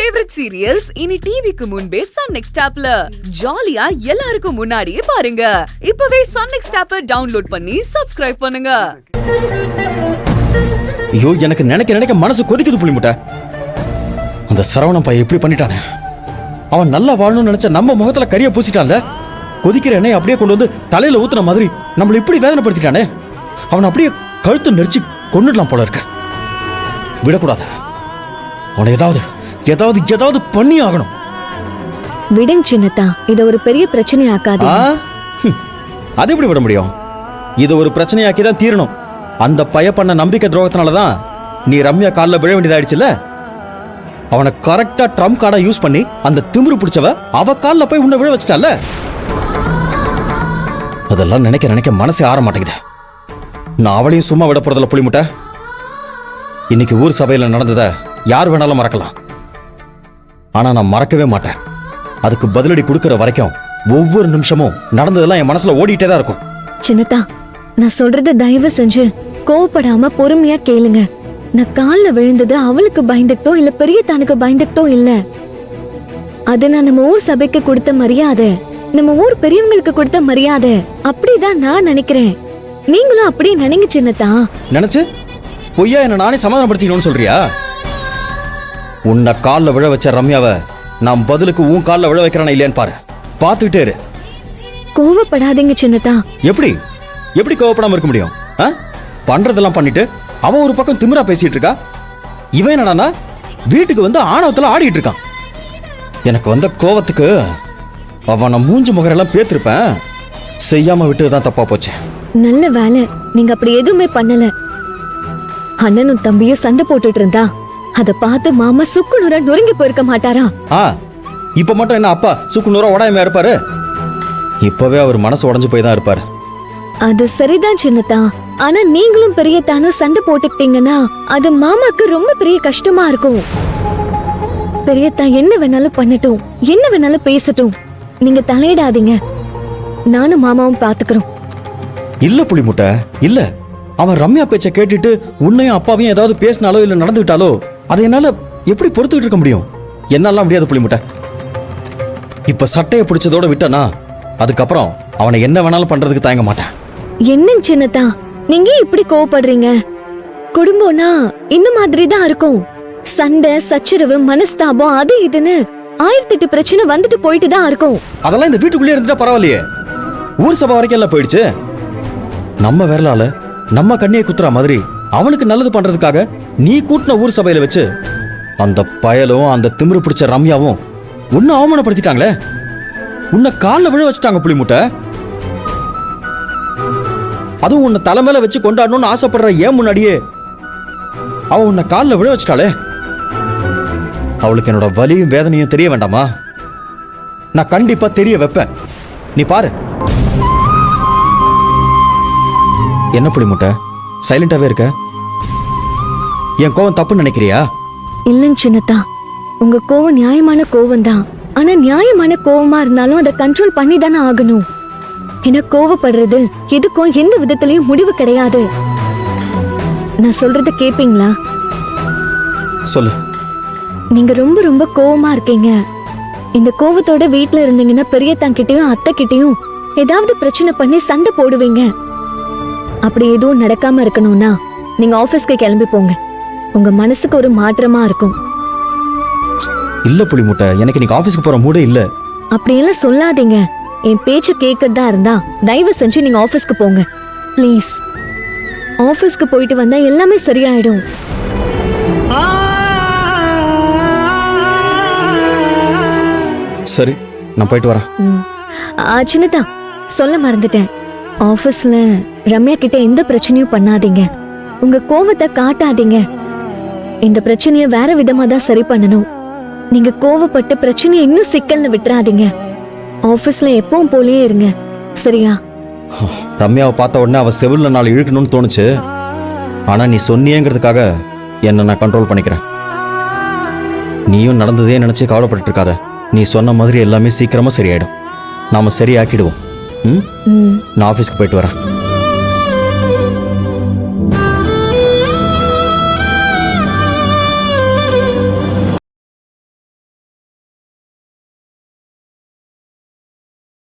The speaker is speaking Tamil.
ஃபேவரட் சீரியல்ஸ் இனி டிவிக்கு முன்பே சன் நெக்ஸ்ட் ஆப்ல ஜாலியா எல்லாருக்கும் முன்னாடியே பாருங்க. இப்பவே சன் நெக்ஸ்ட் ஆப்பை டவுன்லோட் பண்ணி சப்ஸ்கிரைப் பண்ணுங்க. ஐயோ, எனக்கு நினைக்க மனசு கொதிக்குது புளிமுட்டை. அந்த சரவணன் பையன் எப்படி பண்ணிட்டானே. அவன் நல்லா வாழணும்னு நினைச்ச நம்ம முகத்துல கரிய பூசிட்டான்ல. கொதிக்கிற எண்ணெய் அப்படியே கொண்டு வந்து தலையில ஊத்துன மாதிரி நம்மள இப்படி வேதனைப்படுத்திட்டானே. அவன் அப்படியே கழுத்து நெரிச்சு கொன்னுடலாம் போல இருக்க. விடக்கூடாது. அவனை ஏதாவது பண்ணி ஆகணும். விடுங்க சின்னத்தா, இத ஒரு பெரிய பிரச்சனை ஆக்காதீங்க. அது எப்படி விட முடியும்? இது ஒரு பிரச்சனையாக்கி தான் தீரணும். அந்த பைய பண்ண நம்பிக்கை துரோகத்தினாலதான் நீ ரம்யா காலில் விழ வேண்டியதாயிடுச்சுல்ல. அவனை கரெக்டா ட்ரம்ப் கார்டை யூஸ் பண்ணி அந்த திமிரு பிடிச்சவ அவ காலில் போய் உன்னை விழ வச்சிட்டால. அதெல்லாம் நினைக்க மனசே ஆற மாட்டேங்குது. நான் அவளையும் சும்மா விட போறதில்ல புளிமுட்டை. இன்னைக்கு ஊர் சபையில் நடந்ததை யார் வேணாலும் மறக்கலாம். ஆனா நான் மறக்கவே மாட்டேன். அதுக்கு பதிலடி கொடுக்கிற வரைக்கும் ஒவ்வொரு நிமிஷமும் நடந்ததெல்லாம் என் மனசுல ஓடிட்டே தான் இருக்கும். சின்னத்தா, நான் சொல்றத தயவு செஞ்சு கோவப்படாம பொறுமையா கேளுங்க. நான் கால்ல விழுந்தது அவளுக்கு பயந்துட்டோ இல்ல பெரிய தானுக்கு பயந்துட்டோ இல்ல. அது நான் நம்ம ஊர் சபைக்கு கொடுத்த மரியாதை, நம்ம ஊர் பெரியவங்களுக்கு கொடுத்த மரியாதை. அப்படிதான் நான் நினைக்கிறேன். நீங்களும் அப்படி நினைங்க சின்னத்தா. நினைச்சு பொய்யா என்ன நானே சமாதானப்படுத்திக்கணும்னு சொல்றியா? உன்னை காலில் விழ வச்ச ரம்யாவை நான் பதிலுக்கு உன் காலில் விழ வைக்கிறானா இல்லையான்னு பாரு. பார்த்துக்கிட்டே இரு. கோவப்படாதீங்க சின்னத்தா. எப்படி கோவப்படாம இருக்க முடியும்? பண்றதெல்லாம் பண்ணிட்டு அவன் ஒரு பக்கம் திமிரா பேசிட்டு இருக்கா. இவன் என்னடானா வீட்டுக்கு வந்து ஆணவத்துல ஆடிட்டு இருக்கான். எனக்கு வந்த கோவத்துக்கு அவனை மூஞ்சி முகரெல்லாம் பேத்திருப்பேன். செய்யாம விட்டுதான் தப்பா போச்சு. நல்ல வேலை நீங்க அப்படி எதுவுமே பண்ணல. அண்ணனும் தம்பியும் சண்டை போட்டுட்டு இருந்தா அத பார்த்து மாமா சுக்குநூறா நொறுங்கி போயிருக்க மாட்டாரா? இப்ப மட்டும் என்ன அப்பா சுக்குநூறா உடையாம இருப்பாரு? இப்பவே அவர் மனசு உடைஞ்சு போய் தான் இருப்பாரு. அது சரிதான் சின்னத்தா. ஆனா நீங்களும் பெரிய தானும் சண்டை போட்டுக்கிட்டீங்கன்னா அது மாமாக்கு ரொம்ப பெரிய கஷ்டமா இருக்கும். பெரியத்தா என்ன வேணாலும் பண்ணட்டும், என்ன வேணாலும் பேசட்டும், நீங்க தலையிடாதீங்க. நானும் மாமாவும் பாத்துக்கிறோம். இல்ல புளிமுட்டை, இல்ல. அவன் ரம்யா பேச்ச கேட்டுட்டு உன்னையும் அப்பாவையும் ஏதாவது பேசினாலோ இல்ல நடந்துட்டாலோ அதை என்னால எப்படி பொறுத்துக்கிட்டு இருக்க முடியும்? என்னால முடியாது புளிமுட்டை. இப்ப சட்டையை பிடிச்சதோட விட்டனா அதுக்கப்புறம் அவனை என்ன வேணாலும் பண்றதுக்கு தயங்க மாட்டேன். என்ன சின்னத்தா, நீங்க இப்படி கோவப்படுறீங்க? குடும்பம்னா இந்த மாதிரி தான் இருக்கும். சண்டை, சச்சரவு, மனஸ்தாபம், அது இதுன்னு 1008 பிரச்சனை வந்துட்டு போயிட்டு தான் இருக்கும். அதெல்லாம் இந்த வீட்டுக்குள்ளே இருந்துட்டா பரவாயில்லையே. ஊர் சபை வரைக்கும் எல்லாம் போயிடுச்சு. நம்ம விரலால நம்ம கண்ணியை குத்துற மாதிரி அவனுக்கு நல்லது பண்றதுக்காக நீ கூட்டின ஊர் சபையில வச்சு அந்த பயலும் அந்த திமிரு பிடிச்ச ரம்யாவும் உன்னை அவமானப்படுத்திட்டாங்களே. உன்னை காலில் விழ வச்சுட்டாங்க புளிமுட்டை. அதுவும் உன்னை தலைமையில வச்சு கொண்டாடணும்னு ஆசைப்படுற ஏன் முன்னாடியே அவன் உன்னை காலில் விழ வச்சுட்டாளே. அவளுக்கு என்னோட வலியும் வேதனையும் தெரிய வேண்டாமா? நான் கண்டிப்பா தெரிய வைப்பேன். நீ பாரு. என்ன புளிமுட்டை சைலண்டாவே இருக்க? என் கோவம் தப்புன்னு நினைக்கிறியா? இல்லங்க சின்னத்தா, உங்க கோவம் நியாயமான கோவம் தான். ஆனா நியாயமான கோவமா இருந்தாலும் அதை கண்ட்ரோல் பண்ணி தானே ஆகணும். என்ன கோவப்படுறது எதுக்கும் எந்த விதத்திலயும் முடிவு கிடையாது. நான் சொல்றத கேப்பீங்களா? சொல்லு. நீங்க ரொம்ப ரொம்ப கோவமா இருக்கீங்க. இந்த கோவத்தோட வீட்டுல இருந்தீங்கன்னா பெரியத்தாங்கிட்டயும் அத்தை கிட்டயும் ஏதாவது பிரச்சனை பண்ணி சண்டை போடுவீங்க. அப்படி எதுவும் நடக்காம இருக்கணும்னா நீங்க ஆபீஸ்க்கு கிளம்பி போங்க. உங்க மனசுக்கு ஒரு மாற்றமா இருக்கும். இல்ல புளிமுட்டை, எனக்கு நீங்க ஆபீஸ்க்கு போற மூடே இல்ல. அப்படியெல்லாம் சொல்லாதீங்க. என் பேச்சு கேட்கறதா இருந்தா தயவு செஞ்சு நீங்க ஆபீஸ்க்கு போங்க ப்ளீஸ். ஆபீஸ்க்கு போயிட்டு வந்தா எல்லாமே சரியாயிடும். சரி, நான் போயிட்டு வரேன். சின்னதா, சொல்ல மறந்துட்டேன். ஆபீஸ்ல ரம்யா கிட்ட எந்த பிரச்சனையும் பண்ணாதீங்க. உங்க கோவத்தை காட்டாதீங்க. இந்த பிரச்சனைய வேற விதமா தான் சரி பண்ணணும். நீங்க கோவப்பட்டு பிரச்சனையை இன்னும் சிக்கல்ல விட்டுறாதீங்க. ஆபீஸ்ல எப்பவும் போலயே இருங்க, சரியா? ரம்யாவை பார்த்த உடனே அவ செவில்ல நாள் இழுக்கணும்னு தோணுச்சு. ஆனா நீ சொன்னியேங்கிறதுக்காக என்ன நான் கண்ட்ரோல் பண்ணிக்கிறேன். நீயும் நடந்ததே நினைச்சு கவலைப்பட்டு இருக்காத. நீ சொன்ன மாதிரி எல்லாமே சீக்கிரமா சரியாயிடும். நாம சரியாக்கிடுவோம். நான் ஆபீஸ்க்கு போயிட்டு வரேன்.